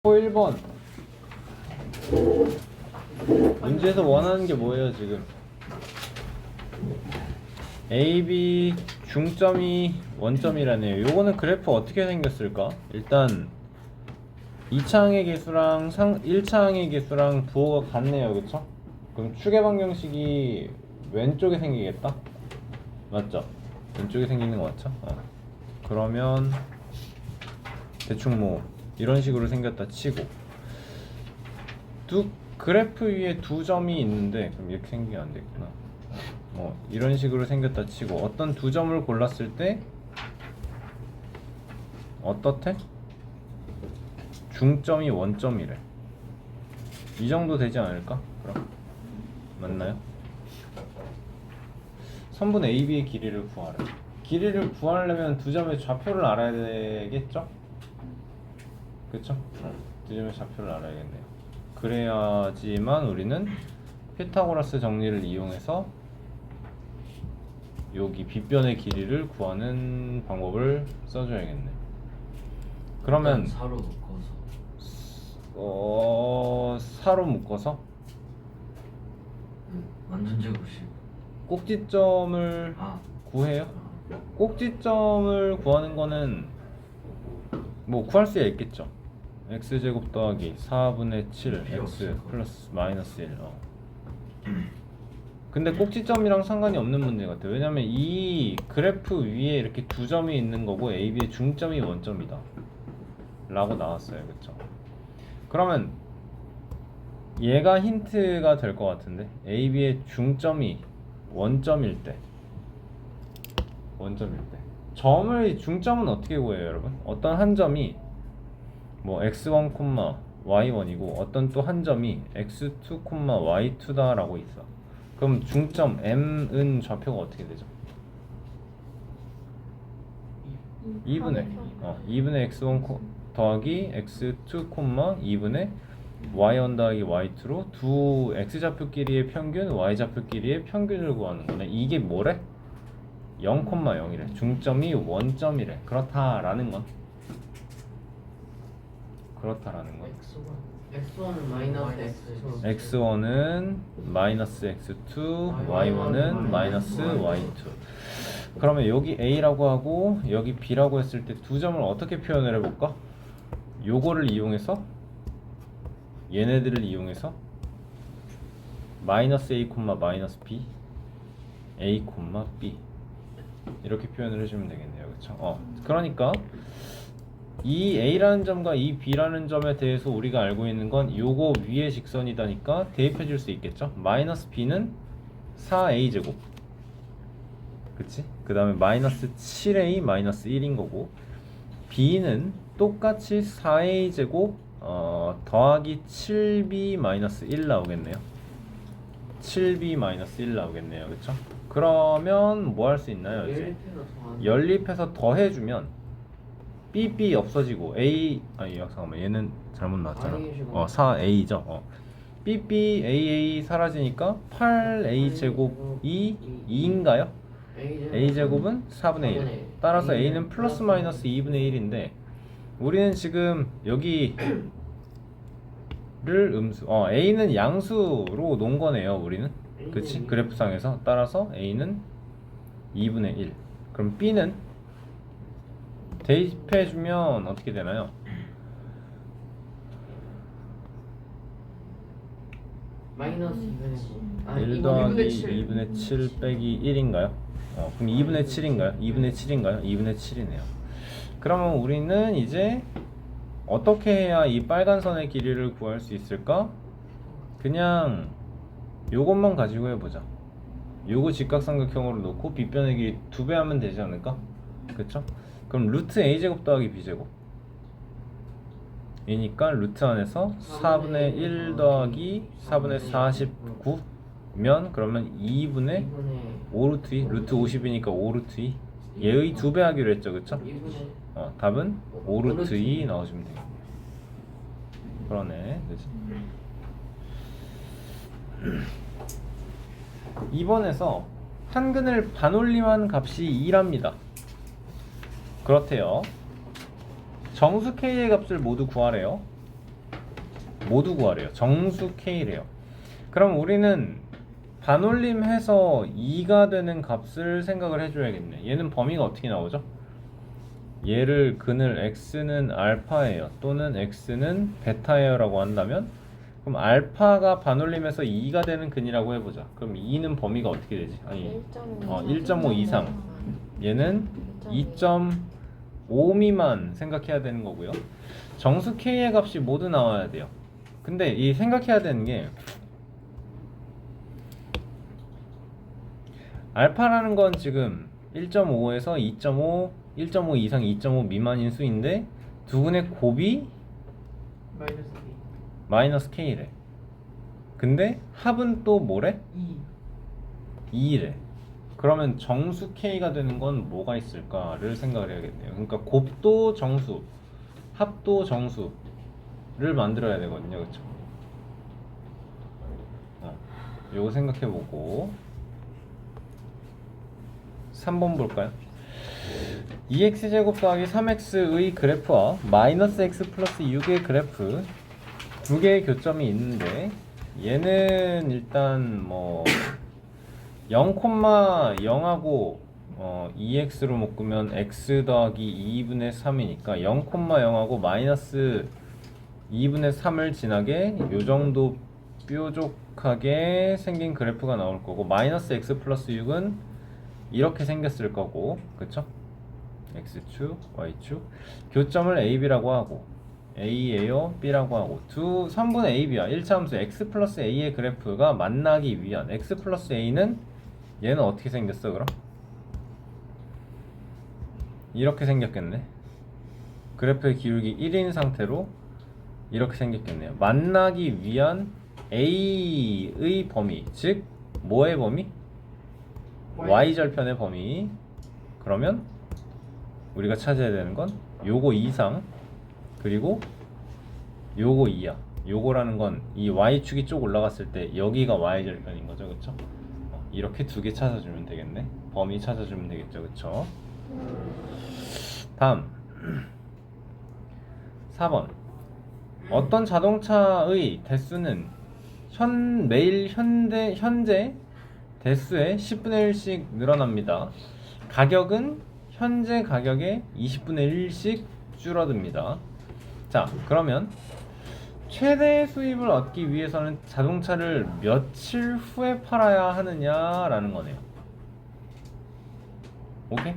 1번 문제에서 원하는 게 뭐예요 지금? A, B 중점이 원점이라네요. 요거는 그래프 어떻게 생겼을까? 일단 2차항의 개수랑 1차항의 개수랑 부호가 같네요. 그쵸? 그럼 축의 방정식이 왼쪽에 생기겠다? 맞죠? 왼쪽에 생기는 거 맞죠? 그러면 대충 뭐 이런 식으로 생겼다 치고 그래프 위에 두 점이 있는데 그럼 이렇게 생기면 안 되겠구나. 이런 식으로 생겼다 치고 어떤 두 점을 골랐을 때 어떻대? 중점이 원점이래. 이 정도 되지 않을까? 그럼 맞나요? 선분 AB의 길이를 구하래. 길이를 구하려면 두 점의 좌표를 알아야 되겠죠? 그쵸? 두 점의 좌표를 알아야겠네요. 그래야지만 우리는 피타고라스 정리를 이용해서 여기 빗변의 길이를 구하는 방법을 써줘야겠네. 그러면 사로 묶어서 사로 묶어서 완전 제곱식 꼭지점을 구해요. 꼭지점을 구하는 거는 뭐 구할 수야 있겠죠. x제곱 더하기 4분의 7 x 플러스 마이너스 1. 근데 꼭지점이랑 상관이 없는 문제 같아요. 왜냐면 이 그래프 위에 이렇게 두 점이 있는 거고 AB의 중점이 원점이다 라고 나왔어요. 그쵸? 그러면 얘가 힌트가 될 것 같은데 AB의 중점이 원점일 때 점을 중점은 어떻게 구해요 여러분? 어떤 한 점이 뭐 x1, y1이고 어떤 또 한 점이 x2, y2다 라고 있어. 그럼 중점 m은 좌표가 어떻게 되죠? 2분의 x1 더하기 x2, 2분의 y1 더하기 y2로 두 x좌표끼리의 평균, y좌표끼리의 평균을 구하는 거네. 이게 뭐래? 0,0이래. 중점이 원점이래. 그렇다라는 건 x1은 마이너스 x1은 마이너스 x2, y1은 마이너스 y2. 그러면 여기 a라고 하고 여기 b라고 했을 때 두 점을 어떻게 표현을 해볼까? 요거를 이용해서 얘네들을 이용해서 마이너스 a, 마이너스 b a, b 이렇게 표현을 해주면 되겠네요. 그쵸? 그러니까 이 a라는 점과 이 b라는 점에 대해서 우리가 알고 있는 건 요거 위의 직선이다니까 대입해 줄 수 있겠죠? 마이너스 b는 4a제곱 그치? 그 다음에 마이너스 7a 마이너스 1인 거고 b는 똑같이 4a제곱 더하기 7b 마이너스 1 나오겠네요. 7b 마이너스 1 나오겠네요. 그쵸? 그러면 뭐 할 수 있나요? 이제 연립해서 더해주면 bb 없어지고 잠깐만 얘는 잘못 나왔잖아. 4a죠. bb aa 사라지니까 8a 제곱이 2인가요? a 제곱은 4분의 1. 따라서 a는 플러스 마이너스 2분의 1인데 우리는 지금 여기를 a는 양수로 놓은 거네요. 우리는 그치? 그래프상에서 따라서 a는 2분의 1. 그럼 b는 대입해주면 어떻게 되나요? 마이너스 1 더하기 2분의 7 빼기 1인가요? 그럼 2분의 7인가요? 2분의 7인가요? 2분의 7이네요. 그러면 우리는 이제 어떻게 해야 이 빨간 선의 길이를 구할 수 있을까? 그냥 요것만 가지고 해보자. 요거 직각삼각형으로 놓고 빗변의 길이 2배 하면 되지 않을까? 그쵸? 그럼 루트 a제곱 더하기 b제곱 이니까 루트 안에서 4분의 1 더하기 4분의 49면 그러면 2분의 5루트 2 루트 50이니까 5루트 2 얘의 2배 하기로 했죠. 그쵸? 답은 5루트 2 넣어주면 되겠네요. 그러네. 그치? 2번에서 한근을 반올림한 값이 2랍니다. 그렇대요. 정수 K의 값을 모두 구하래요. 모두 구하래요. 정수 K래요. 그럼 우리는 반올림해서 2가 되는 값을 생각을 해줘야겠네. 얘는 범위가 어떻게 나오죠? 얘를 근을 x는 알파예요 또는 x는 베타예요 라고 한다면, 그럼 알파가 반올림해서 2가 되는 근이라고 해보자. 그럼 2는 범위가 어떻게 되지? 아니 1.5 이상, 얘는 2.5 미만 생각해야 되는 거고요. 정수 k의 값이 모두 나와야 돼요. 근데 이 생각해야 되는 게, 알파라는 건 지금 1.5에서 2.5, 1.5 이상 2.5 미만인 수인데 두근의 곱이 마이너스 마이너스 k래. 근데 합은 또 뭐래? 2. 2래. 그러면 정수 k가 되는 건 뭐가 있을까를 생각을 해야겠네요. 그러니까 곱도 정수, 합도 정수를 만들어야 되거든요. 그쵸? 요거 생각해보고 3번 볼까요? 2x제곱 더하기 3x의 그래프와 마이너스 x 플러스 6의 그래프 두 개의 교점이 있는데, 얘는 일단 뭐 0,0하고 2x로 묶으면 x 더하기 2분의 3이니까 0,0하고 마이너스 2분의 3을 지나게 요정도 뾰족하게 생긴 그래프가 나올 거고, 마이너스 x 플러스 6은 이렇게 생겼을 거고, 그쵸? x축, y축, 교점을 ab라고 하고 a예요, b라고 하고, 두 선분 ab야 1차함수 x 플러스 a의 그래프가 만나기 위한, x 플러스 a는 얘는 어떻게 생겼어 그럼? 이렇게 생겼겠네. 그래프의 기울기 1인 상태로 이렇게 생겼겠네요. 만나기 위한 a의 범위, 즉 뭐의 범위? y절편의 범위. 그러면 우리가 찾아야 되는 건 요거 이상 그리고 요거 이하. 요거라는 건 이 y축이 쭉 올라갔을 때 여기가 y절편인 거죠. 그쵸? 이렇게 두 개 찾아주면 되겠네. 범위 찾아주면 되겠죠. 그쵸? 다음 4번. 어떤 자동차의 대수는 매일 현재 대수의 10분의 1씩 늘어납니다. 가격은 현재 가격의 20분의 1씩 줄어듭니다. 자, 그러면 최대 수입을 얻기 위해서는 자동차를 며칠 후에 팔아야 하느냐라는 거네요. 오케이?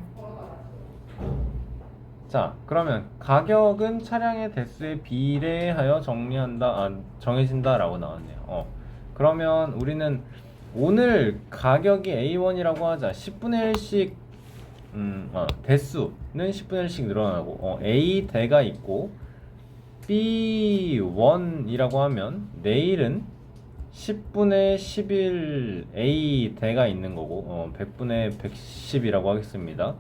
자, 그러면 가격은 차량의 대수에 비례하여 정해진다 라고 나왔네요. 그러면 우리는 오늘 가격이 A1이라고 하자. 10분의 1씩 대수는 10분의 1씩 늘어나고 A 대가 있고 B1이라고 하면 내일은 10분의 11 A 대가 있는 거고 100분의 110이라고 하겠습니다.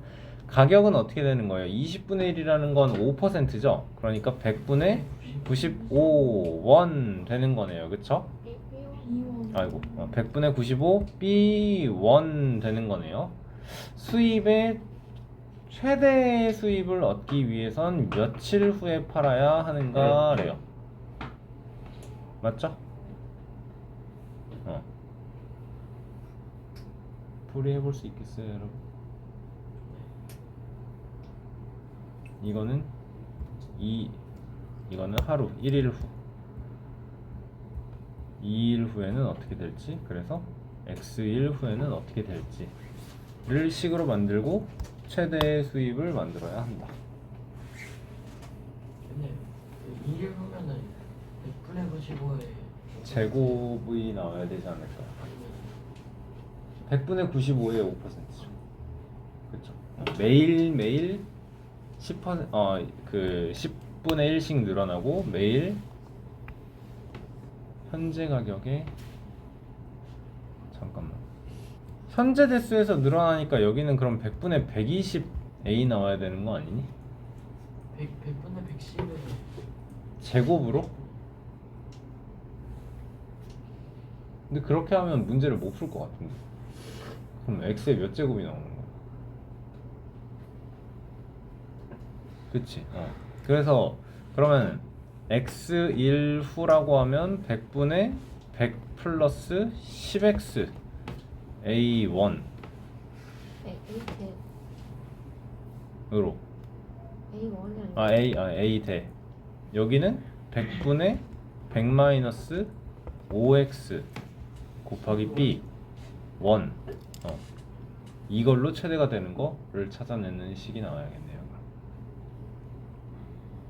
가격은 어떻게 되는 거예요? 20분의 1이라는 건 5%죠? 그러니까 100분의 95원 되는 거네요. 그쵸? 아이고, 100분의 95 B1 되는 거네요. 수입의 최대 수입을 얻기 위해선 며칠 후에 팔아야 하는가래요. 맞죠? 풀이해볼 수 있겠어요, 여러분? 이거는 이거는 하루 1일 후, 2일 후에는 어떻게 될지, 그래서 x일 후에는 어떻게 될지를 식으로 만들고 최대 수입을 만들어야 한다. 근데 2를 하면은 100분의 95에 제곱이 나와야 되지 않을까? 100분의 95의 5%죠. 그렇죠. 매일 10% 그 10분의 1씩 늘어나고 매일 현재 가격에, 잠깐만, 현재 대수에서 늘어나니까 여기는 그럼 100분의 120A 나와야 되는 거 아니니? 100분의 110을 제곱으로? 근데 그렇게 하면 문제를 못 풀 것 같은데. 그럼 x의 몇 제곱이 나오는 거야? 그치? 그래서 그러면 x1 후라고 하면 100분의 100 플러스 10x a1 으로 a 대 여기는 100분의 100 마이너스 5x 곱하기 b 1 이걸로 최대가 되는 거를 찾아내는 식이 나와야겠네요.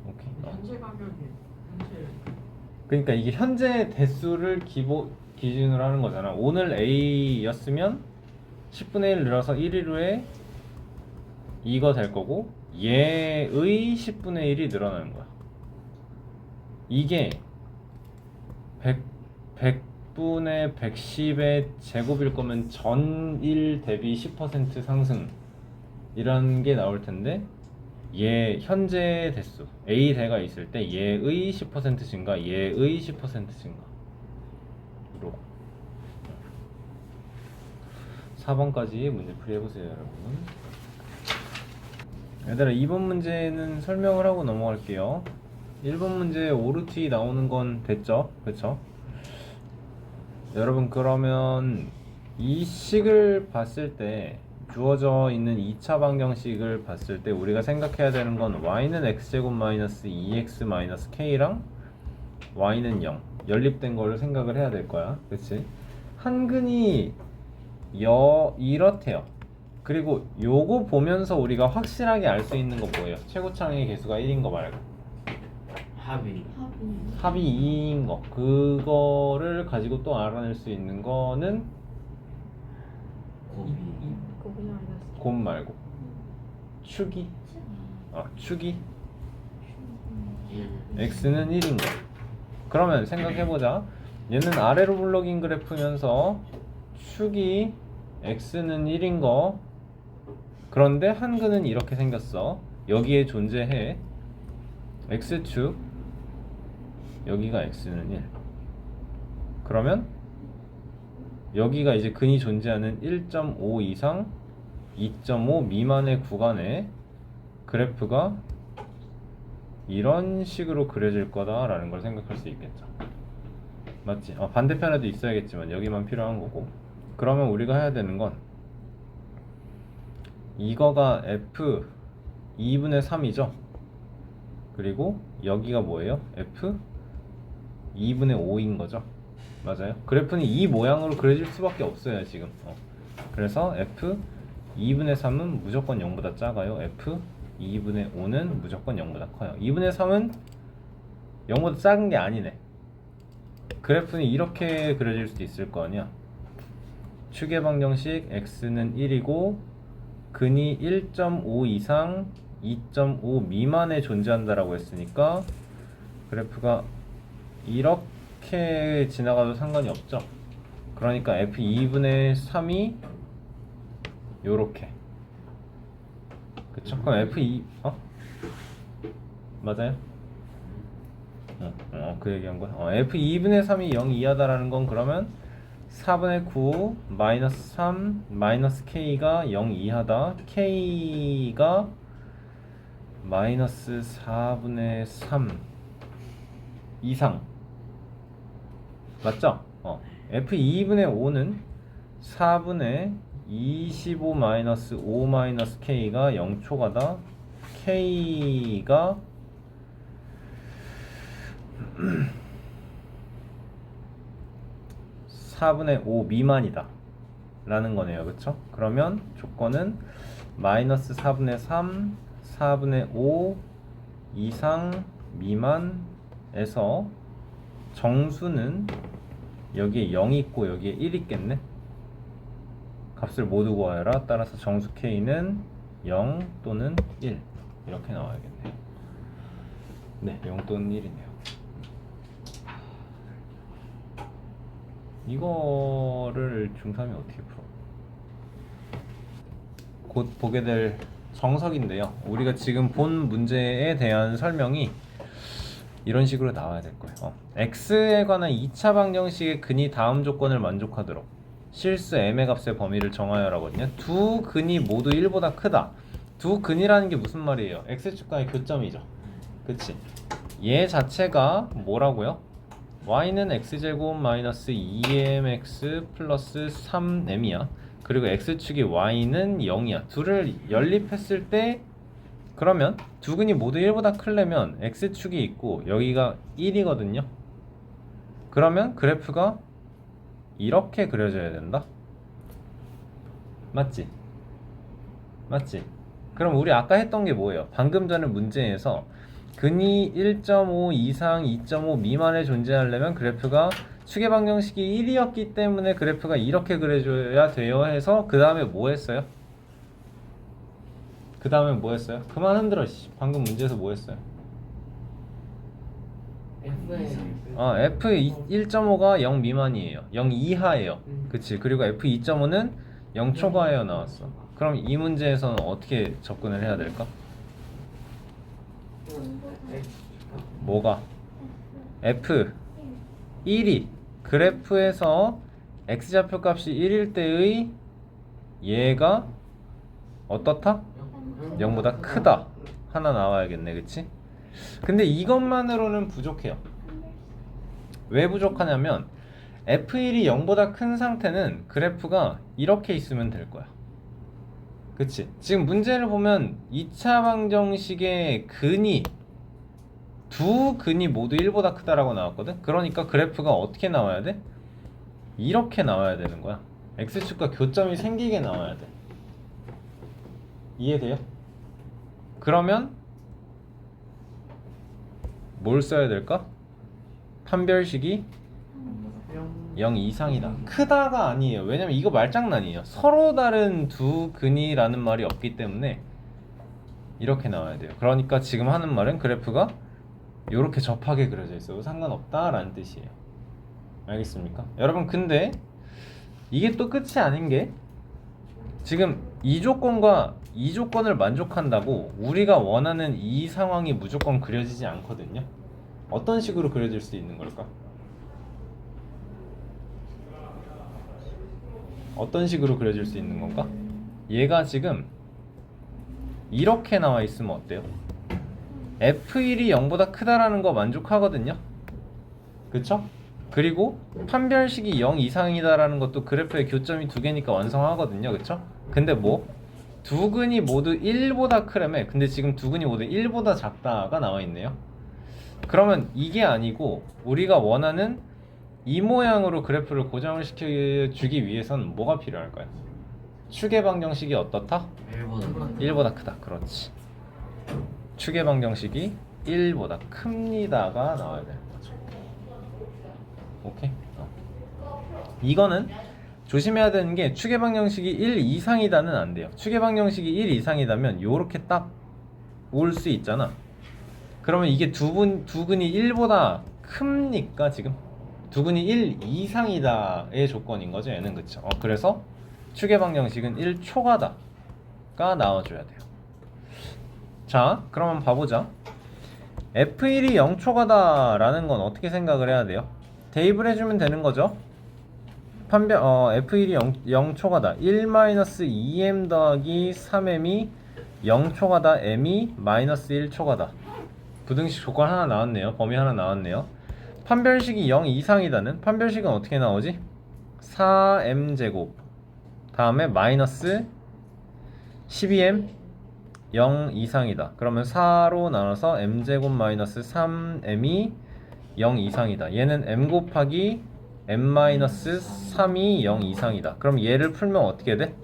오케이. 현재 가격이 현재 그러니까 이게 현재 대수를 기준으로 하는 거잖아. 오늘 A였으면 10분의 1 늘어서 1일후에 이거 될 거고 얘의 10분의 1이 늘어나는 거야. 이게 100분의 110의 제곱일 거면 전일 대비 10% 상승 이런 게 나올 텐데 얘 현재 대수 A 대가 있을 때 얘의 10% 증가, 얘의 10% 증가로 4번까지 문제 풀이해보세요, 여러분. 얘들아, 2번 문제는 설명을 하고 넘어갈게요. 1번 문제 오르티 나오는 건 됐죠? 그쵸? 여러분, 그러면 이 식을 봤을 때 주어져 있는 2차 방정식을 봤을 때 우리가 생각해야 되는 건 y는 x제곱 마이너스 2x 마이너스 k랑 y는 0 연립된 거를 생각을 해야 될 거야. 그치? 한근이 이렇대요. 그리고 요거 보면서 우리가 확실하게 알 수 있는 거 뭐예요? 최고창의 개수가 1인 거 말고 합이 합이 2인 거, 그거를 가지고 또 알아낼 수 있는 거는 곱 말고 축이 축이 x는 1인 거. 그러면 생각해보자. 얘는 아래로 블록인 그래프면서 축이 x는 1인 거. 그런데 한근은 이렇게 생겼어. 여기에 존재해 x축, 여기가 x는 1. 그러면 여기가 이제 근이 존재하는 1.5 이상 2.5 미만의 구간에 그래프가 이런 식으로 그려질 거다라는 걸 생각할 수 있겠죠. 맞지? 반대편에도 있어야겠지만 여기만 필요한 거고. 그러면 우리가 해야 되는 건 이거가 f 2분의 3이죠. 그리고 여기가 뭐예요? f 2분의 5인 거죠. 맞아요? 그래프는 이 모양으로 그려질 수밖에 없어요, 지금. 그래서 f 2분의 3은 무조건 0보다 작아요. f 2분의 5는 무조건 0보다 커요. 2분의 3은 0보다 작은 게 아니네. 그래프는 이렇게 그려질 수도 있을 거 아니야. 축의 방정식 x는 1이고 근이 1.5 이상 2.5 미만에 존재한다라고 했으니까 그래프가 이렇게 지나가도 상관이 없죠. 그러니까 f2분의 3이 요렇게. 그쵸? 그럼 f2 맞아요? 그 얘기한 거야. f2분의 3이 0 이하다라는 건 그러면 4분의 9 마이너스 3 마이너스 k가 0 이하다. k가 마이너스 4분의 3 이상. 맞죠? f2분의 5는 4분의 25 마이너스 5 마이너스 k가 0초가다. k가 4분의 5 미만이다 라는 거네요. 그쵸? 그러면 조건은 마이너스 4분의 3 4분의 5 이상 미만에서 정수는 여기에 0이 있고 여기에 1 있겠네. 값을 모두 구하여라. 따라서 정수 k는 0 또는 1 이렇게 나와야겠네요. 네, 0 또는 1이네요. 이거를 중3이 어떻게 풀어? 곧 보게 될 정석인데요. 우리가 지금 본 문제에 대한 설명이 이런 식으로 나와야 될 거예요. x에 관한 2차 방정식의 근이 다음 조건을 만족하도록 실수 m의 값의 범위를 정하여라거든요. 두 근이 모두 1보다 크다. 두 근이라는 게 무슨 말이에요? x축과의 교점이죠. 그치? 얘 자체가 뭐라고요? y는 x제곱 마이너스 2mx 플러스 3m이야. 그리고 x축이 y는 0이야. 둘을 연립했을 때 그러면 두 근이 모두 1보다 크려면 x축이 있고 여기가 1이거든요. 그러면 그래프가 이렇게 그려져야 된다. 맞지? 맞지? 그럼 우리 아까 했던 게 뭐예요? 방금 전에 문제에서 근이 1.5 이상 2.5 미만에 존재하려면 그래프가 축의 방정식이 1이었기 때문에 그래프가 이렇게 그려줘야 돼요 해서 그 다음에 뭐 했어요? 그 다음에 뭐 했어요? 그만 흔들어. 방금 문제에서 뭐 했어요? F 1.5가 0 미만이에요. 0 이하예요. 그치? 그리고 F 2.5는 0 초과예요 나왔어. 그럼 이 문제에서는 어떻게 접근을 해야 될까? 뭐가? F 1이 그래프에서 x좌표 값이 1일 때의 얘가 어떻다? 0보다 크다 하나 나와야겠네. 그치? 근데 이것만으로는 부족해요. 왜 부족하냐면 F1이 0보다 큰 상태는 그래프가 이렇게 있으면 될 거야. 그치? 지금 문제를 보면 2차 방정식의 근이 두 근이 모두 1보다 크다라고 나왔거든? 그러니까 그래프가 어떻게 나와야 돼? 이렇게 나와야 되는 거야. x축과 교점이 생기게 나와야 돼. 이해돼요? 그러면 뭘 써야 될까? 판별식이 0 이상이다. 크다가 아니에요. 왜냐면 이거 말장난이에요. 서로 다른 두 근이라는 말이 없기 때문에 이렇게 나와야 돼요. 그러니까 지금 하는 말은 그래프가 이렇게 접하게 그려져 있어요. 상관없다 라는 뜻이에요. 알겠습니까? 여러분 근데 이게 또 끝이 아닌 게 지금 이 조건과 이 조건을 만족한다고 우리가 원하는 이 상황이 무조건 그려지지 않거든요. 어떤 식으로 그려질 수 있는 걸까? 어떤 식으로 그려질 수 있는 건가? 얘가 지금 이렇게 나와 있으면 어때요? F1이 0보다 크다라는 거 만족하거든요. 그쵸? 그리고 판별식이 0 이상이다라는 것도 그래프의 교점이 두 개니까 완성하거든요. 그쵸? 근데 뭐? 두 근이 모두 1보다 크라며. 근데 지금 두 근이 모두 1보다 작다가 나와 있네요. 그러면 이게 아니고 우리가 원하는 이 모양으로 그래프를 고정을 시켜주기 위해서는 뭐가 필요할까요? 축의 방정식이 어떻다? 1보다 크다. 그렇지. 축의 방정식이 1보다 큽니다가 나와야 되는 거죠. 오케이? 이거는 조심해야 되는 게 축의 방정식이 1 이상이다는 안 돼요. 축의 방정식이 1 이상이다면 요렇게 딱 올 수 있잖아. 그러면 이게 두 근이 1보다 큽니까 지금? 두 근이 1 이상이다의 조건인 거죠 얘는. 그쵸? 그래서 축의 방정식은 1초과다가 나와줘야 돼요. 자 그러면 봐보자. F1이 0초과다 라는 건 어떻게 생각을 해야 돼요? 대입을 해주면 되는 거죠. F1이 0초과다 1-2m 더하기 3m이 0초과다 m이 마이너스 1초과다. 부등식 조건 하나 나왔네요. 범위 하나 나왔네요. 판별식이 0 이상이다는 판별식은 어떻게 나오지? 4m제곱 다음에 마이너스 12m 0 이상이다. 그러면 4로 나눠서 m제곱 마이너스 3m이 0 이상이다. 얘는 m 곱하기 m 마이너스 3이 0 이상이다. 그럼 얘를 풀면 어떻게 돼?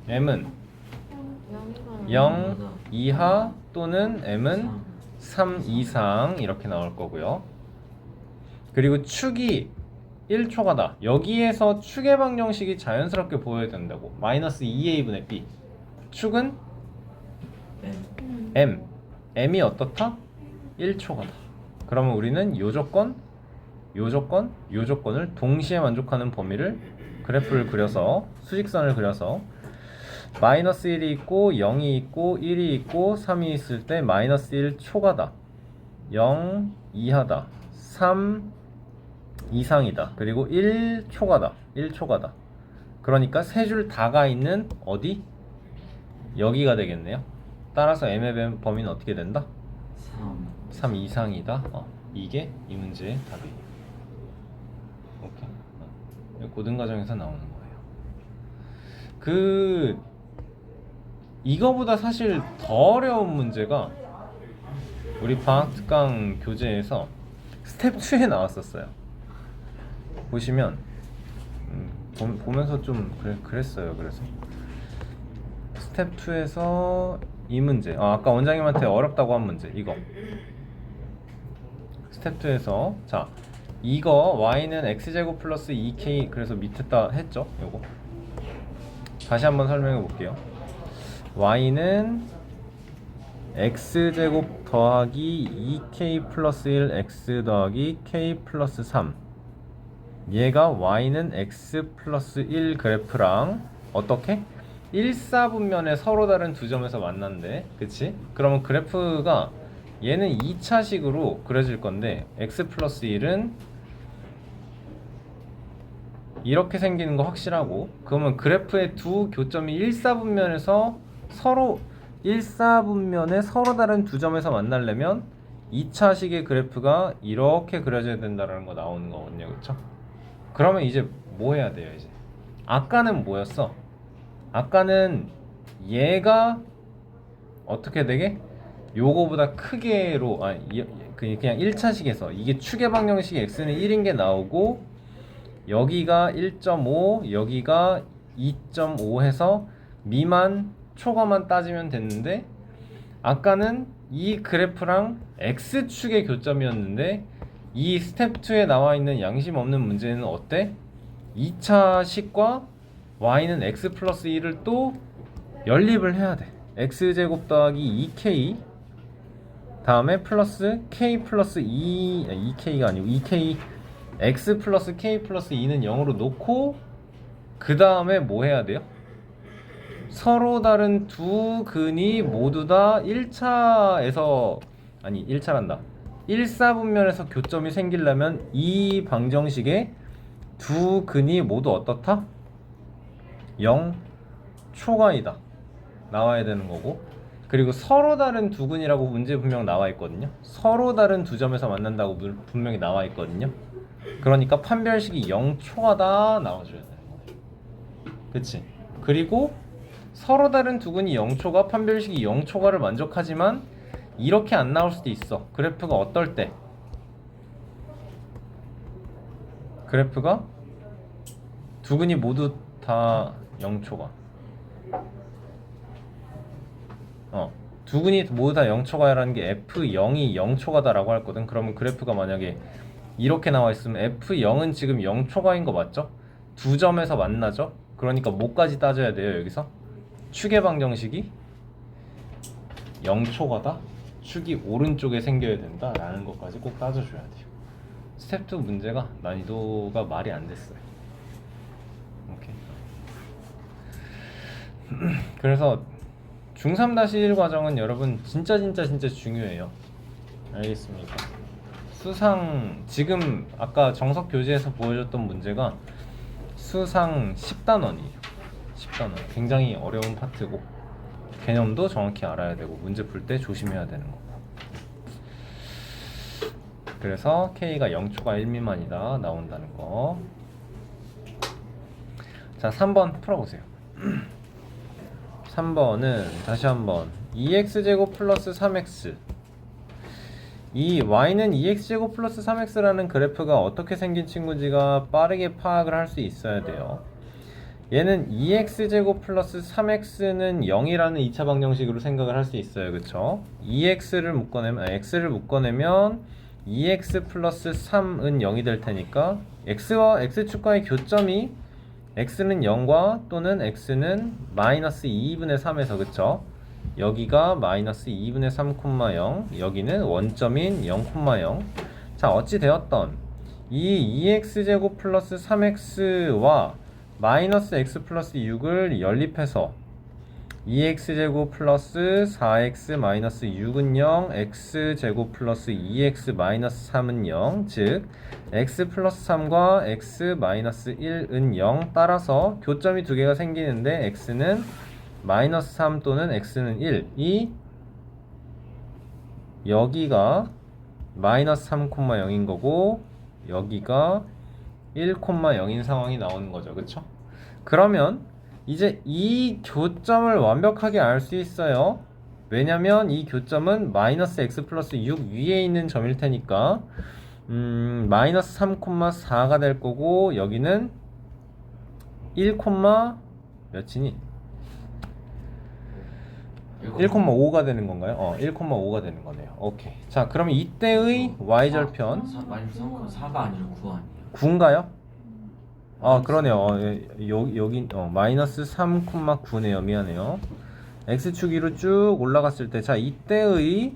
m은 0 이하 또는 m은 3 이상 이렇게 나올 거고요. 그리고 축이 1초가다. 여기에서 축의 방정식이 자연스럽게 보여야 된다고. 마이너스 2a분의 b. 축은 m. m이 어떻다? 1초가다. 그러면 우리는 요 조건, 요 조건, 요 조건을 동시에 만족하는 범위를 그래프를 그려서 수직선을 그려서 마이너스 1이 있고 0이 있고 1이 있고 3이 있을 때 마이너스 1 초가다. 0 이하다. 3 이상이다. 그리고 1 초가다. 1 초가다. 그러니까 세 줄 다가 있는 어디? 여기가 되겠네요. 따라서 m의 범위는 어떻게 된다? 3 3 이상이다. 이게 이 문제의 답이에요. 오케이. 고등과정에서 나오는 거예요. 이거보다 사실 더 어려운 문제가 우리 방학특강 교재에서 스텝 2에 나왔었어요. 보시면 보면서 좀 그랬어요. 그래서 스텝 2에서 이 문제, 아까 원장님한테 어렵다고 한 문제, 이거 스텝 2에서 자, 이거 y는 x제곱 플러스 2k, 그래서 밑에다 했죠. 요거 다시 한번 설명해 볼게요. y는 x제곱 더하기 2k 플러스 1 x 더하기 k 플러스 3, 얘가 y는 x 플러스 1 그래프랑 어떻게? 1사분면에 서로 다른 두 점에서 만난대. 그치? 그러면 그래프가 얘는 2차식으로 그려질 건데 x 플러스 1은 이렇게 생기는 거 확실하고, 그러면 그래프의 두 교점이 1사분면에 서로 다른 두 점에서 만나려면 2차식의 그래프가 이렇게 그려져야 된다는 거 나오는 거거든요. 그쵸? 그러면 이제 뭐 해야 돼요? 이제 아까는 뭐였어? 아까는 얘가 어떻게 되게? 요거보다 크게로, 그냥 1차식에서 이게 축의 방정식 x는 1인 게 나오고, 여기가 1.5, 여기가 2.5 해서 미만 초과만 따지면 됐는데, 아까는 이 그래프랑 x축의 교점이었는데 이 스텝 2에 나와 있는 양심 없는 문제는 어때? 2차식과 y는 x 플러스 1을 또 연립을 해야 돼. x제곱 더하기 2k 다음에 플러스 k 플러스 2k가 아니고 2k x 플러스 k 플러스 2는 0으로 놓고, 그 다음에 뭐 해야 돼요? 서로 다른 두 근이 모두 다 1차에서 1사분면에서 교점이 생기려면 이 방정식에 두 근이 모두 어떻다? 0 초과이다 나와야 되는 거고, 그리고 서로 다른 두 근이라고 문제 분명 나와 있거든요. 서로 다른 두 점에서 만난다고 분명히 나와 있거든요. 그러니까 판별식이 0 초과다 나와줘야 되는 거예요. 그치? 그리고 서로 다른 두 근이 0초과, 판별식이 0초과를 만족하지만 이렇게 안 나올 수도 있어. 그래프가 어떨 때? 그래프가 두 근이 모두 다 0초과. 두 근이 모두 다 0초과라는 게 F0이 0초과다라고 할 거든. 그러면 그래프가 만약에 이렇게 나와 있으면 F0은 지금 0초과인 거 맞죠? 두 점에서 만나죠? 그러니까 뭐까지 따져야 돼요, 여기서? 축의 방정식이 0초과다? 축이 오른쪽에 생겨야 된다? 라는 것까지 꼭 따져줘야 돼요. 스텝 2 문제가 난이도가 말이 안 됐어요. 오케이. 그래서 중3-1 과정은 여러분 진짜 중요해요. 알겠습니까? 수상, 지금 아까 정석 교재에서 보여줬던 문제가 수상 10단원이에요. 10단원. 굉장히 어려운 파트고, 개념도 정확히 알아야 되고, 문제 풀 때 조심해야 되는 거고. 그래서 K가 0초과 1 미만이다 나온다는 거. 자, 3번 풀어보세요. 3번은 다시 한번 2x제곱 플러스 3x, 이 y는 2x제곱 플러스 3x라는 그래프가 어떻게 생긴 친구인지가 빠르게 파악을 할 수 있어야 돼요. 얘는 2x제곱 플러스 3x는 0이라는 2차 방정식으로 생각을 할 수 있어요. 그쵸? x를 묶어내면 2x 플러스 3은 0이 될 테니까 x와 x축과의 교점이 x는 0과 또는 x는 마이너스 2분의 3에서, 그쵸? 여기가 마이너스 2분의 3,0, 여기는 원점인 0,0. 자, 어찌 되었던 이 2x제곱 플러스 3x와 마이너스 x 플러스 6을 연립해서 2x제곱 플러스 4x 마이너스 6은 0, x제곱 플러스 2x 마이너스 3은 0, 즉 x 플러스 3과 x 마이너스 1은 0. 따라서 교점이 두 개가 생기는데 x는 마이너스 3 또는 x는 1이 여기가 마이너스 3,0인 거고 여기가 1,0인 상황이 나오는 거죠. 그쵸? 그러면 이제 이 교점을 완벽하게 알 수 있어요. 왜냐면 이 교점은 마이너스 x 플러스 6 위에 있는 점일 테니까 마이너스 3,4가 될 거고 여기는 1, 몇이니? 1,5가 되는 건가요? 1,5가 되는 거네요. 오케이. 자, 그러면 이때의 y절편 마이너스 4가 아니라 9 아니에요? 9인가요? 그러네요. 여기 마이너스 3,9네요. 미안해요. x축 위로 쭉 올라갔을 때, 자, 이때의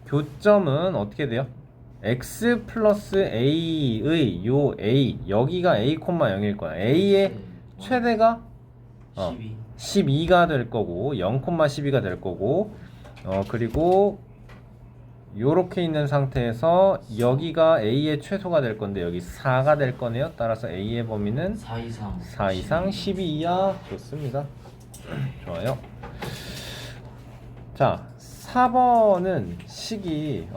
교점은 어떻게 돼요? x 플러스 a의 요 a, 여기가 a, 0일 거야. a의 최대가 12 12가 될 거고 0,12가 될 거고 그리고 요렇게 있는 상태에서 여기가 a의 최소가 될 건데 여기 4가 될 거네요. 따라서 a의 범위는 4 이상 4 이상 12 이하. 좋습니다. 좋아요. 자, 4번은 식이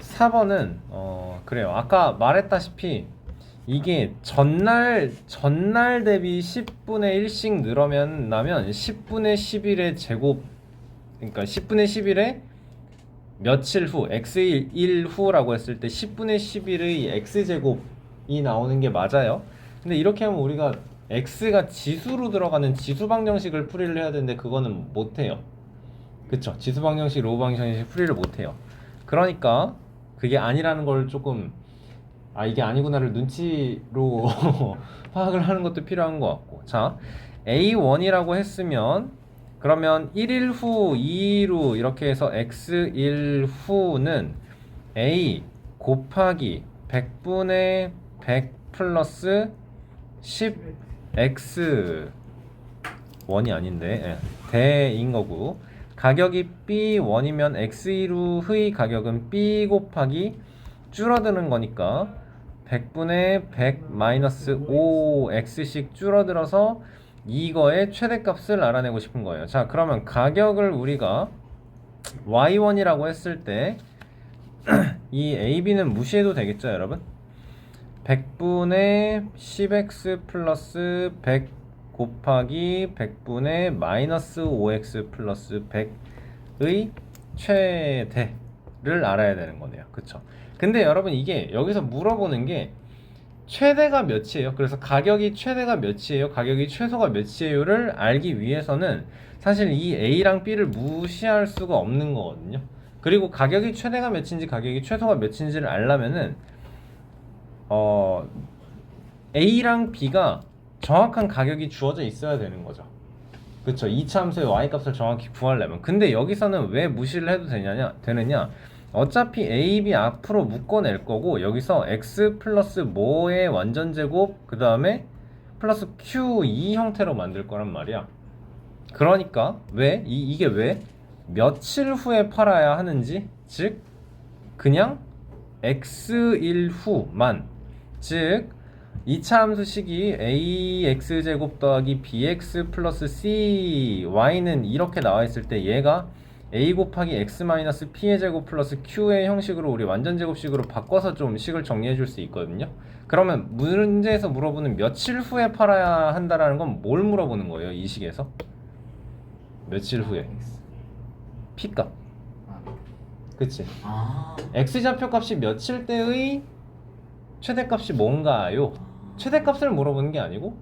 4번은 그래요. 아까 말했다시피 이게 전날 대비 10분의 1씩 나면 10분의 11의 제곱, 그러니까 10분의 11의 며칠 후 x1 후라고 했을 때 10분의 11의 x제곱이 나오는 게 맞아요. 근데 이렇게 하면 우리가 x가 지수로 들어가는 지수 방정식을 풀이를 해야 되는데 그거는 못해요. 그쵸? 지수 방정식, 로우 방정식 풀이를 못해요. 그러니까 그게 아니라는 걸 조금 이게 아니구나를 눈치로 파악을 하는 것도 필요한 것 같고. 자, A1이라고 했으면 그러면 1일 후, 2일 후 이렇게 해서 x1 후는 A 곱하기 100분의 100 플러스 10x 1이 아닌데 대인 거고, 가격이 B1이면 x1 후의 가격은 B 곱하기 줄어드는 거니까 100분의 100 마이너스 5x씩 줄어들어서 이거의 최대값을 알아내고 싶은 거예요. 자, 그러면 가격을 우리가 y1이라고 했을 때 이 ab는 무시해도 되겠죠, 여러분? 100분의 10x 플러스 100 곱하기 100분의 마이너스 5x 플러스 100의 최대를 알아야 되는 거네요. 그쵸? 근데 여러분 이게 여기서 물어보는 게 최대가 몇이에요? 그래서 가격이 최대가 몇이에요? 가격이 최소가 몇이에요?를 알기 위해서는 사실 이 A랑 B를 무시할 수가 없는 거거든요. 그리고 가격이 최대가 몇인지 가격이 최소가 몇인지를 알려면은 A랑 B가 정확한 가격이 주어져 있어야 되는 거죠. 그쵸? 이차 함수의 y값을 정확히 구하려면. 근데 여기서는 왜 무시를 해도 되느냐? 어차피 a, b 앞으로 묶어낼 거고 여기서 x 플러스 뭐의 완전제곱 그 다음에 플러스 q2 형태로 만들 거란 말이야. 그러니까 왜? 이게 왜? 며칠 후에 팔아야 하는지, 즉 그냥 x1 후만, 즉 2차 함수식이 ax제곱 더하기 bx 플러스 cy는 이렇게 나와 있을 때 얘가 a 곱하기 x 마이너스 p의 제곱 플러스 q의 형식으로 우리 완전제곱식으로 바꿔서 좀 식을 정리해 줄 수 있거든요. 그러면 문제에서 물어보는 며칠 후에 팔아야 한다라는 건 뭘 물어보는 거예요? 이 식에서 며칠 후에 p값, 그치? x좌표값이 며칠 때의 최대값이 뭔가요? 최대값을 물어보는 게 아니고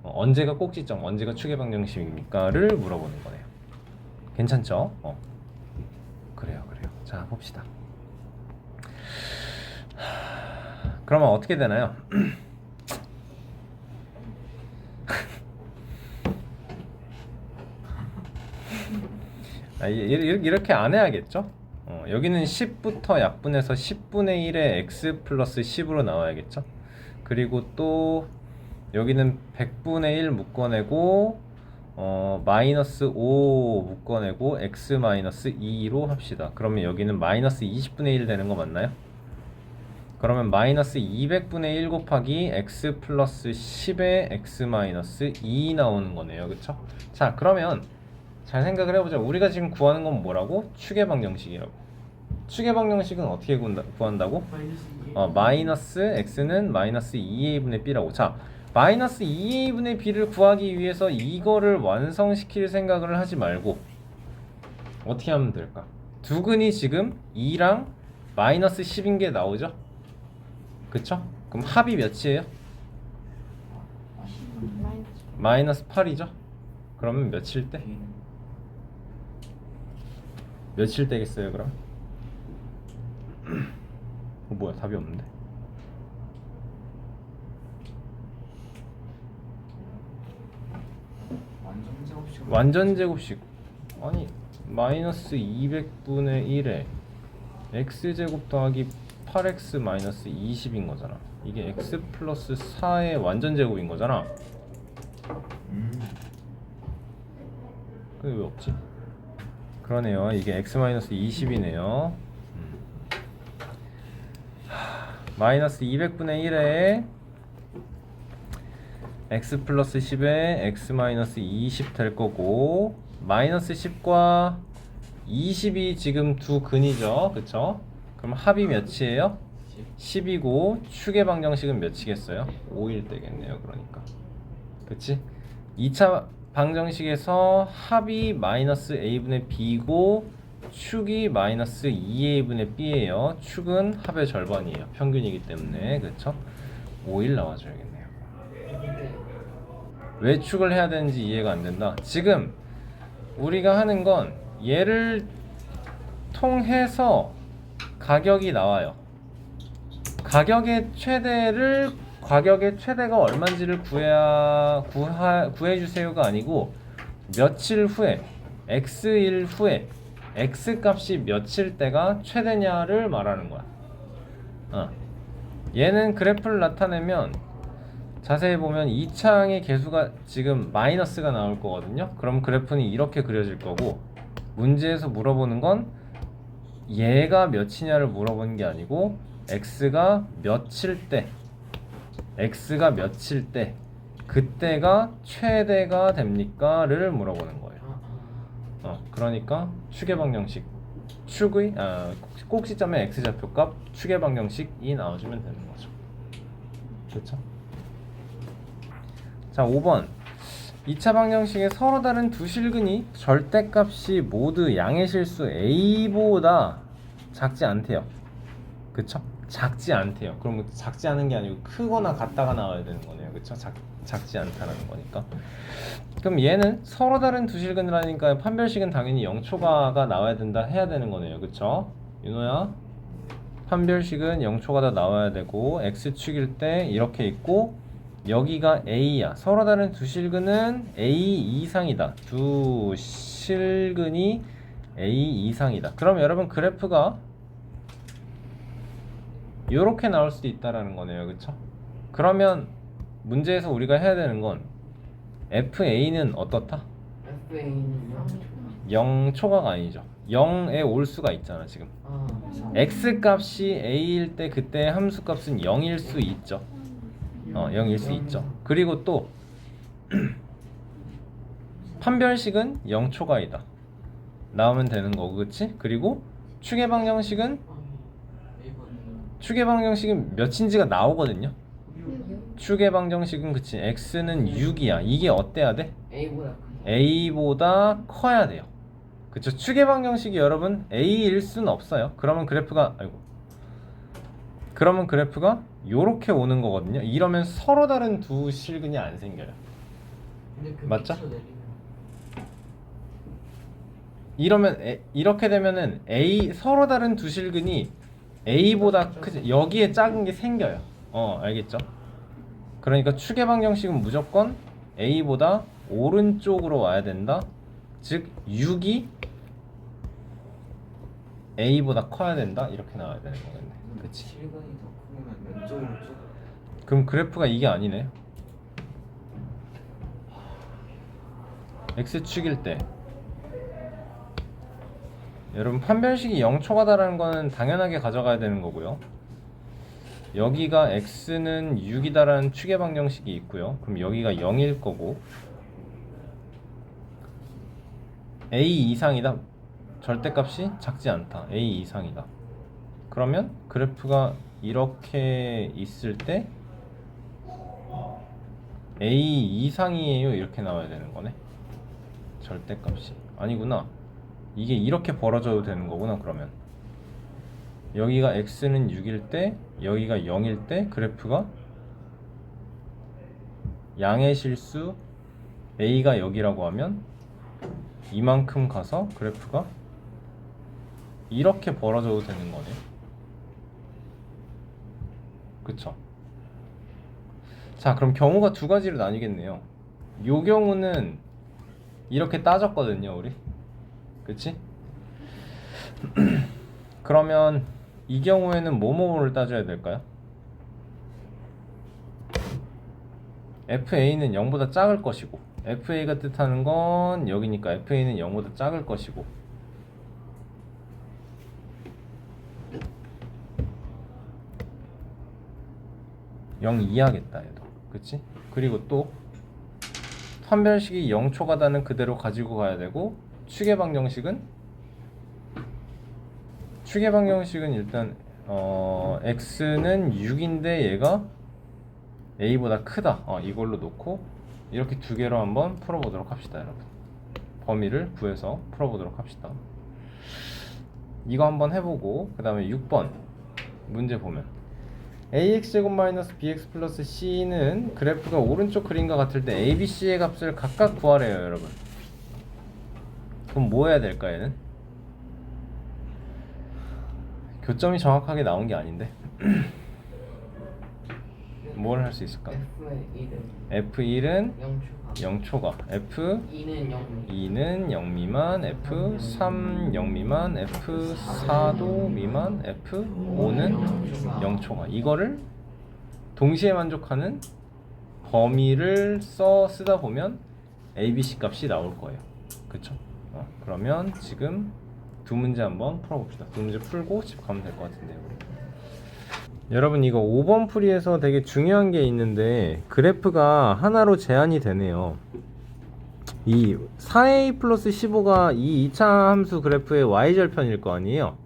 언제가 꼭지점, 언제가 추계방정식입니까를 물어보는 거네요. 괜찮죠? 그래요. 자, 봅시다. 그러면 어떻게 되나요? 이렇게 안 해야겠죠? 여기는 10부터 약분해서 10분의 1의 x 플러스 10으로 나와야겠죠? 그리고 또 여기는 100분의 1 묶어내고 마이너스 5 묶어내고 x 마이너스 2로 합시다. 그러면 여기는 마이너스 20분의 1 되는 거 맞나요? 그러면 마이너스 200분의 1 곱하기 x 플러스 10의 x 마이너스 2 나오는 거네요. 그쵸? 자, 그러면 잘 생각을 해보자. 우리가 지금 구하는 건 뭐라고? 축의 방정식이라고. 축의 방정식은 어떻게 구한다고? 마이너스 x는 마이너스 2a분의 b라고. 자, 마이너스 2a분의 b를 구하기 위해서 이거를 완성시킬 생각을 하지 말고 어떻게 하면 될까? 두 근이 지금 2랑 마이너스 10인 게 나오죠? 그쵸? 그럼 합이 몇이에요? 마이너스 8이죠? 그러면 몇일 때? 몇일 때겠어요 그럼? 뭐야 답이 없는데? 완전 제곱식. 완전 제곱식. 아니 마이너스 200분의 1에 x제곱 더하기 8x 마이너스 20인 거잖아. 이게 x 플러스 4의 완전 제곱인 거잖아. 근데 왜 없지? 그러네요. 이게 x 마이너스 20이네요. 마이너스 200분의 1에 x 플러스 10에 x 마이너스 20 될 거고, 마이너스 10과 20이 지금 두 근이죠. 그쵸? 그럼 합이 몇이에요? 10이고 축의 방정식은 몇이겠어요? 5일 때겠네요. 그러니까 그치? 2차 방정식에서 합이 마이너스 a분의 b고 축이 마이너스 2a분의 b예요. 축은 합의 절반이에요. 평균이기 때문에. 그쵸? 5일 나와줘야겠네요. 왜 축을 해야 되는지 이해가 안 된다. 지금 우리가 하는 건 얘를 통해서 가격이 나와요. 가격의 최대가 얼마인지를 구해주세요가 아니고 며칠 후에 x일 후에 x 값이 몇일 때가 최대냐를 말하는 거야. 얘는 그래프를 나타내면 자세히 보면 2차항의 개수가 지금 마이너스가 나올 거거든요. 그럼 그래프는 이렇게 그려질 거고, 문제에서 물어보는 건 얘가 몇이냐를 물어보는 게 아니고 x가 몇일 때 그때가 최대가 됩니까? 를 물어보는 거예요. 그러니까 축의 방정식 꼭지점의 x좌표값 축의 방정식이 나와주면 되는 거죠. 그렇죠? 자, 5번 2차 방정식의 서로 다른 두 실근이 절대값이 모두 양의 실수 a보다 작지 않대요. 그쵸? 작지 않대요. 그럼 작지 않은 게 아니고 크거나 같다가 나와야 되는 거네요. 그쵸? 작지 않다라는 거니까. 그럼 얘는 서로 다른 두 실근이라니까 판별식은 당연히 0초가가 나와야 된다 해야 되는 거네요. 그쵸? 윤호야, 판별식은 0초가 다 나와야 되고 x축일 때 이렇게 있고 여기가 a야. 서로 다른 두 실근은 a 이상이다. 두 실근이 a 이상이다. 그럼 여러분 그래프가 이렇게 나올 수도 있다라는 거네요. 그쵸? 그러면 문제에서 우리가 해야 되는 건 FA는 어떻다? FA는 0초가 아니죠. 0에 올 수가 있잖아 지금. X 값이 A일 때 그때 함수 값은 0일 수 있죠. 0일 수 있죠. 그리고 또 판별식은 0초가이다 나오면 되는 거고, 그치? 그리고 축의 방정식은 몇인지가 나오거든요. 축의 방정식은 그치, x는 6이야. 이게 어때야 돼? A보다 커야 돼요. 그쵸? 축의 방정식이 여러분 A일 수는 없어요. 그러면 그래프가 요렇게 오는 거거든요. 이러면 서로 다른 두 실근이 안 생겨요. 맞죠? 이렇게 되면은 서로 다른 두 실근이 A보다 크지, 여기에 작은 게 생겨요. 알겠죠? 그러니까 축의 방정식은 무조건 A보다 오른쪽으로 와야 된다. 즉 6이 A보다 커야 된다. 이렇게 나와야 되는 거겠네. 그치? 실근이 더 크면 왼쪽으로 쭉. 그럼 그래프가 이게 아니네. X축일 때 여러분 판별식이 0초가다라는 거는 당연하게 가져가야 되는 거고요. 여기가 x는 6이다라는 축의 방정식이 있고요. 그럼 여기가 0일 거고, A 이상이다. 절대값이 작지 않다. A 이상이다. 그러면 그래프가 이렇게 있을 때 A 이상이에요 이렇게 나와야 되는 거네. 절대값이 아니구나. 이게 이렇게 벌어져도 되는 거구나. 그러면 여기가 x는 6일 때 여기가 0일 때 그래프가 양의 실수 a가 여기라고 하면 이만큼 가서 그래프가 이렇게 벌어져도 되는 거네. 그쵸? 자, 그럼 경우가 두 가지로 나뉘겠네요. 요 경우는 이렇게 따졌거든요, 우리. 그치? 그러면 이 경우에는 뭐뭐를 따져야 될까요? FA는 0보다 작을 것이고 FA가 뜻하는 건 여기니까 FA는 0보다 작을 것이고 (0) 이하겠다 얘도. 그치? 그리고 또 판별식이 0초가다는 그대로 가지고 가야 되고 추계방정식은 일단 x는 6인데 얘가 a보다 크다. 이걸로 놓고 이렇게 두 개로 한번 풀어보도록 합시다, 여러분. 범위를 구해서 풀어보도록 합시다. 이거 한번 해보고 그 다음에 6번 문제 보면 ax제곱 마이너스 bx 플러스 c는 그래프가 오른쪽 그림과 같을 때 a, b, c의 값을 각각 구하래요, 여러분. 그럼 뭐 해야 될까, 얘는? 교점이 정확하게 나온 게 아닌데 뭘 할 수 있을까? F1은 F1은 0초가 0초가 F2는 0 미만 F3 0 미만 F4도 미만 F5는 0초가 이거를 동시에 만족하는 범위를 쓰다 보면 ABC 값이 나올 거예요. 그쵸? 그러면 지금 두 문제 한번 풀어봅시다. 두 문제 풀고 집 가면 될 것 같은데요, 우리. 여러분 이거 5번 풀이에서 되게 중요한 게 있는데 그래프가 하나로 제한이 되네요. 이 4a 플러스 15가 이 2차 함수 그래프의 y절편일 거 아니에요.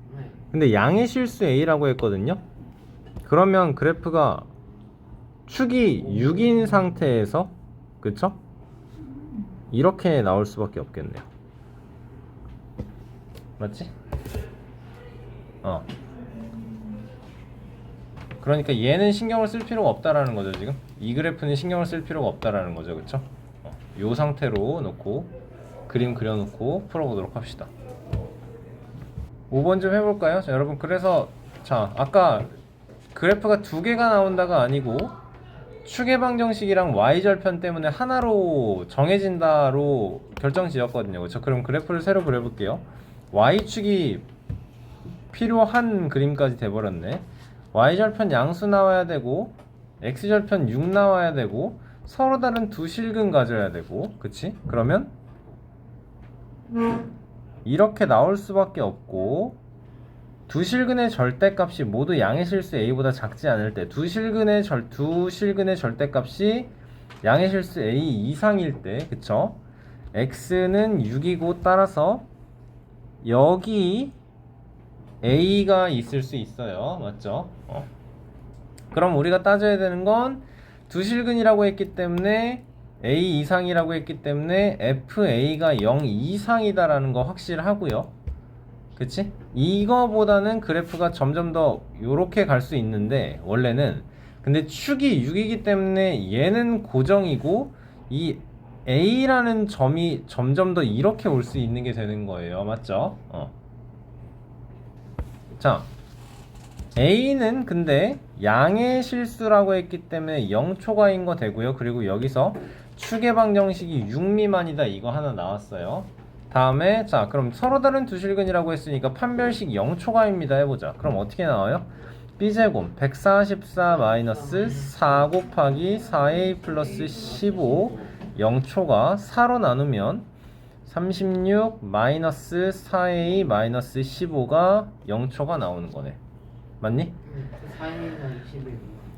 근데 양의 실수 a라고 했거든요. 그러면 그래프가 축이 6인 상태에서 그쵸? 이렇게 나올 수밖에 없겠네요. 맞지? 그러니까 얘는 신경을 쓸 필요가 없다라는 거죠. 지금 이 그래프는 신경을 쓸 필요가 없다라는 거죠. 그쵸? 요 상태로 놓고 그림 그려놓고 풀어보도록 합시다. 5번 좀 해볼까요? 자, 여러분 그래서 자 아까 그래프가 두 개가 나온다가 아니고 추계방정식이랑 y절편 때문에 하나로 정해진다로 결정지었거든요. 그렇죠? 그럼 그래프를 새로 그려볼게요. y축이 필요한 그림까지 돼버렸네. y절편 양수 나와야 되고 x절편 6 나와야 되고 서로 다른 두 실근 가져야 되고 그치? 그러면 이렇게 나올 수밖에 없고 두 실근의 절대값이 모두 양의 실수 a보다 작지 않을 때 두 실근의 절대값이 양의 실수 a 이상일 때 그쵸? x는 6이고 따라서 여기 a가 있을 수 있어요. 맞죠? 그럼 우리가 따져야 되는 건 두 실근이라고 했기 때문에 a 이상이라고 했기 때문에 fa가 0 이상이다라는 거 확실하고요. 그치? 이거보다는 그래프가 점점 더 요렇게 갈 수 있는데 원래는 근데 축이 6이기 때문에 얘는 고정이고 이 a라는 점이 점점 더 이렇게 올 수 있는 게 되는 거예요. 맞죠? 자, a는 근데 양의 실수라고 했기 때문에 0초가인 거 되고요. 그리고 여기서 추계방정식이 6 미만이다 이거 하나 나왔어요. 다음에 자 그럼 서로 다른 두 실근이라고 했으니까 판별식 0초가입니다 해보자. 그럼 어떻게 나와요? b제곱 144 마이너스 4 곱하기 4a 플러스 15 0초가 4로 나누면 36 마이너스 4a 마이너스 15가 0초가 나오는 거네. 맞니?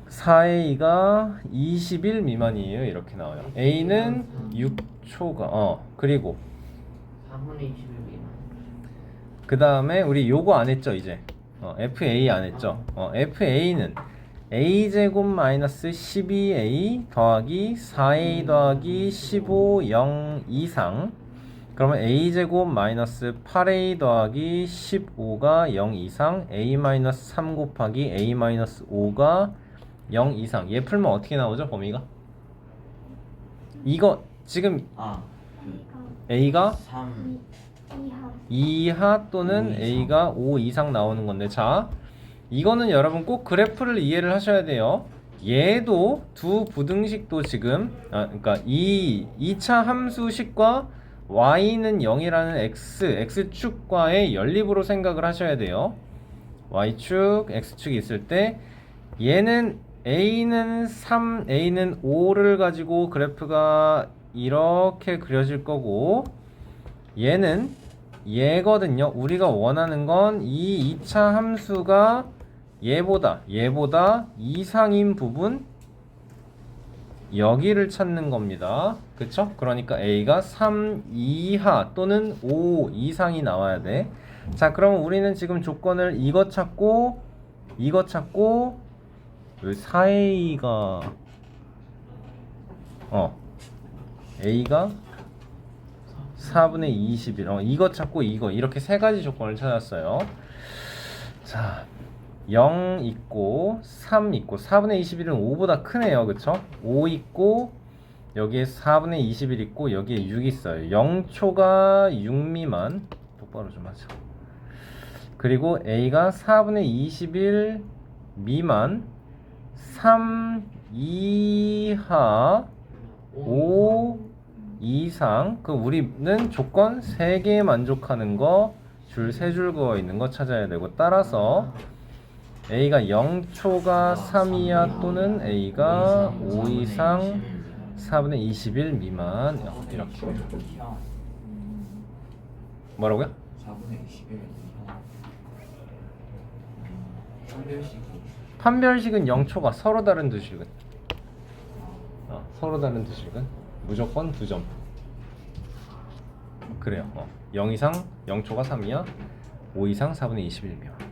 4a가 20일 미만이에요. 이렇게 나와요. a는 6초가 그리고 4분의 21 미만. 그 다음에 우리 요거 안 했죠 이제. FA 안 했죠. FA는 a제곱 마이너스 12a 더하기 4a 더하기 15 0 이상. 그러면 a제곱 마이너스 8a 더하기 15가 0 이상, a 마이너스 3 곱하기 a 마이너스 5가 0 이상. 얘 풀면 어떻게 나오죠 범위가? 이거 지금 아 a가 3 2하 또는 5 이상. a가 5 이상 나오는 건데, 자 이거는 여러분 꼭 그래프를 이해를 하셔야 돼요. 얘도 두 부등식도 지금 그러니까 이 2차 함수식과 y는 0이라는 x축과의 연립으로 생각을 하셔야 돼요. y축, x축이 있을 때 얘는 a는 3, a는 5를 가지고 그래프가 이렇게 그려질 거고, 얘는 얘거든요. 우리가 원하는 건 이 2차 함수가 얘보다 이상인 부분 여기를 찾는 겁니다. 그쵸? 그러니까 a가 3 이하 또는 5 이상이 나와야 돼. 자, 그럼 우리는 지금 조건을 이거 찾고 왜 4a가 a가 4분의 21 이거 찾고 이거 이렇게 세 가지 조건을 찾았어요. 자, 0 있고 3 있고 4분의 21은 5보다 크네요. 그쵸? 5 있고 여기에 4분의 21 있고 여기에 6 있어요. 0초가 6 미만. 똑바로 좀 하자. 그리고 a가 4분의 21 미만, 3 이하, 5 이상. 그 우리는 조건 3개에 만족하는 거, 줄 3줄 그어 있는 거 찾아야 되고, 따라서 a가 0초가 3 이하 또는 a가 5 이상 4분의 21 미만. 이렇게. 뭐라고요? 4분의 21 판별식이 판별식은 0초가 서로 다른 두 식은 서로 다른 두 식은 무조건 2점. 그래요. 0 이상 0초가 3이야, 5 이상 4분의 21 미만.